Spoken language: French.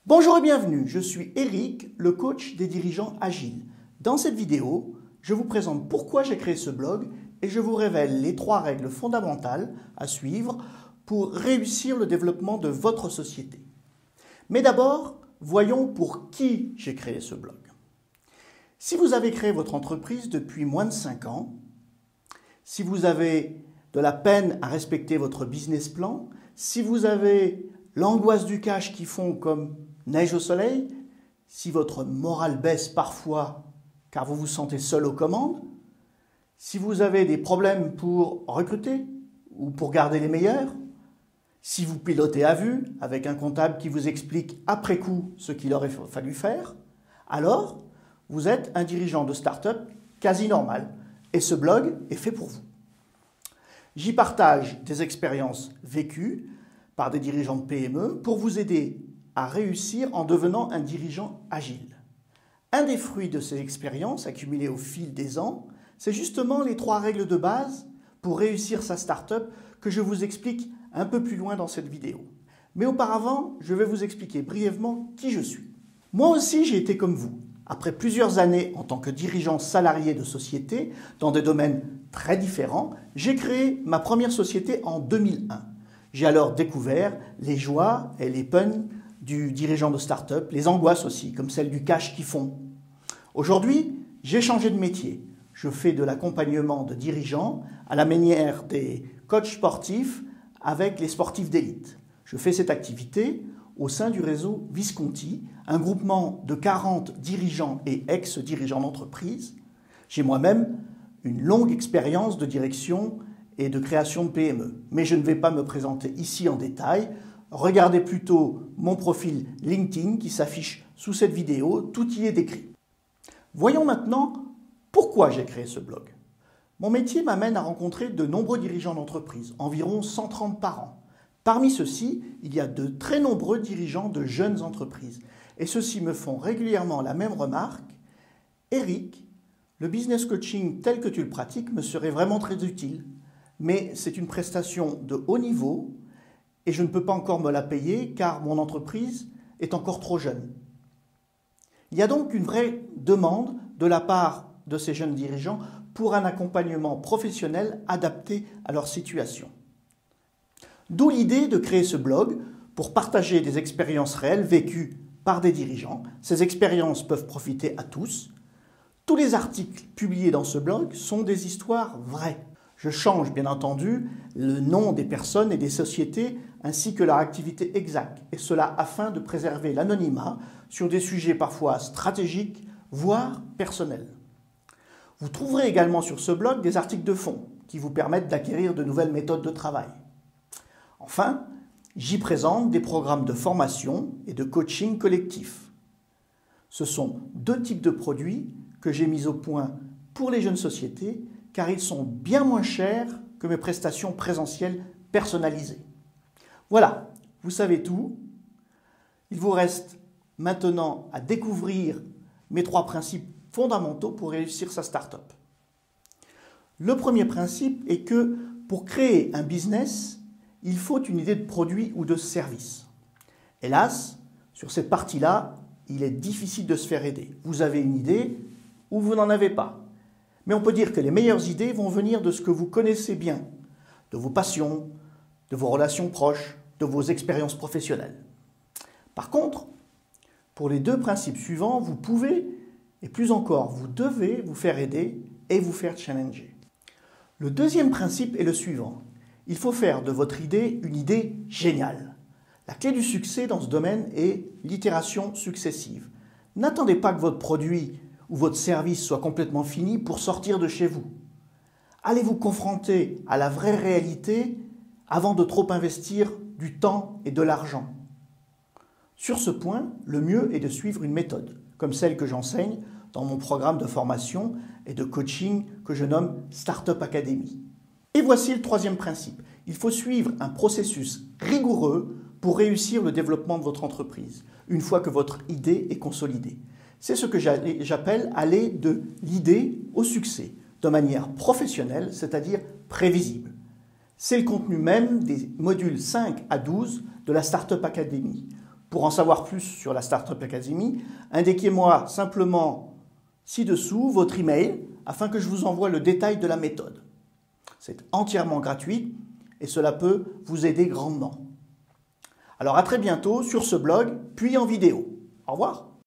Bonjour et bienvenue, je suis Eric, le coach des dirigeants agiles. Dans cette vidéo, je vous présente pourquoi j'ai créé ce blog et je vous révèle les 3 règles fondamentales à suivre pour réussir le développement de votre société. Mais d'abord, voyons pour qui j'ai créé ce blog. Si vous avez créé votre entreprise depuis moins de 5 ans, si vous avez de la peine à respecter votre business plan, si vous avez l'angoisse du cash qui fond comme neige au soleil, si votre morale baisse parfois car vous vous sentez seul aux commandes, si vous avez des problèmes pour recruter ou pour garder les meilleurs, si vous pilotez à vue avec un comptable qui vous explique après coup ce qu'il aurait fallu faire, alors vous êtes un dirigeant de start-up quasi normal et ce blog est fait pour vous. J'y partage des expériences vécues par des dirigeants de PME pour vous aider à réussir en devenant un dirigeant agile. Un des fruits de ces expériences accumulées au fil des ans, c'est justement les 3 règles de base pour réussir sa start-up que je vous explique un peu plus loin dans cette vidéo. Mais auparavant, je vais vous expliquer brièvement qui je suis. Moi aussi, j'ai été comme vous. Après plusieurs années en tant que dirigeant salarié de société dans des domaines très différents, j'ai créé ma première société en 2001. J'ai alors découvert les joies et les peines du dirigeant de start-up, les angoisses aussi, comme celle du cash qui fond. Aujourd'hui, j'ai changé de métier. Je fais de l'accompagnement de dirigeants à la manière des coachs sportifs avec les sportifs d'élite. Je fais cette activité au sein du réseau Visconti, un groupement de 40 dirigeants et ex-dirigeants d'entreprise. J'ai moi-même une longue expérience de direction et de création de PME. Mais je ne vais pas me présenter ici en détail. Regardez plutôt mon profil LinkedIn qui s'affiche sous cette vidéo, tout y est décrit. Voyons maintenant pourquoi j'ai créé ce blog. Mon métier m'amène à rencontrer de nombreux dirigeants d'entreprise, environ 130 par an. Parmi ceux-ci, il y a de très nombreux dirigeants de jeunes entreprises. Et ceux-ci me font régulièrement la même remarque. Eric, le business coaching tel que tu le pratiques me serait vraiment très utile. Mais c'est une prestation de haut niveau et je ne peux pas encore me la payer car mon entreprise est encore trop jeune. Il y a donc une vraie demande de la part de ces jeunes dirigeants pour un accompagnement professionnel adapté à leur situation. D'où l'idée de créer ce blog pour partager des expériences réelles vécues par des dirigeants. Ces expériences peuvent profiter à tous. Tous les articles publiés dans ce blog sont des histoires vraies. Je change bien entendu le nom des personnes et des sociétés ainsi que leur activité exacte, et cela afin de préserver l'anonymat sur des sujets parfois stratégiques, voire personnels. Vous trouverez également sur ce blog des articles de fond qui vous permettent d'acquérir de nouvelles méthodes de travail. Enfin, j'y présente des programmes de formation et de coaching collectif. Ce sont 2 types de produits que j'ai mis au point pour les jeunes sociétés car ils sont bien moins chers que mes prestations présentielles personnalisées. Voilà, vous savez tout. Il vous reste maintenant à découvrir mes 3 principes fondamentaux pour réussir sa start-up. Le premier principe est que pour créer un business, il faut une idée de produit ou de service. Hélas, sur cette partie-là, il est difficile de se faire aider. Vous avez une idée ou vous n'en avez pas. Mais on peut dire que les meilleures idées vont venir de ce que vous connaissez bien, de vos passions, de vos relations proches, de vos expériences professionnelles. Par contre, pour les 2 principes suivants, vous pouvez, et plus encore, vous devez vous faire aider et vous faire challenger. Le deuxième principe est le suivant. Il faut faire de votre idée une idée géniale. La clé du succès dans ce domaine est l'itération successive. N'attendez pas que votre produit ou votre service soit complètement fini pour sortir de chez vous. Allez vous confronter à la vraie réalité avant de trop investir du temps et de l'argent. Sur ce point, le mieux est de suivre une méthode, comme celle que j'enseigne dans mon programme de formation et de coaching que je nomme Startup Academy. Et voici le 3e principe. Il faut suivre un processus rigoureux pour réussir le développement de votre entreprise, une fois que votre idée est consolidée. C'est ce que j'appelle aller de l'idée au succès, de manière professionnelle, c'est-à-dire prévisible. C'est le contenu même des modules 5 à 12 de la Startup Academy. Pour en savoir plus sur la Startup Academy, indiquez-moi simplement ci-dessous votre email afin que je vous envoie le détail de la méthode. C'est entièrement gratuit et cela peut vous aider grandement. Alors à très bientôt sur ce blog, puis en vidéo. Au revoir.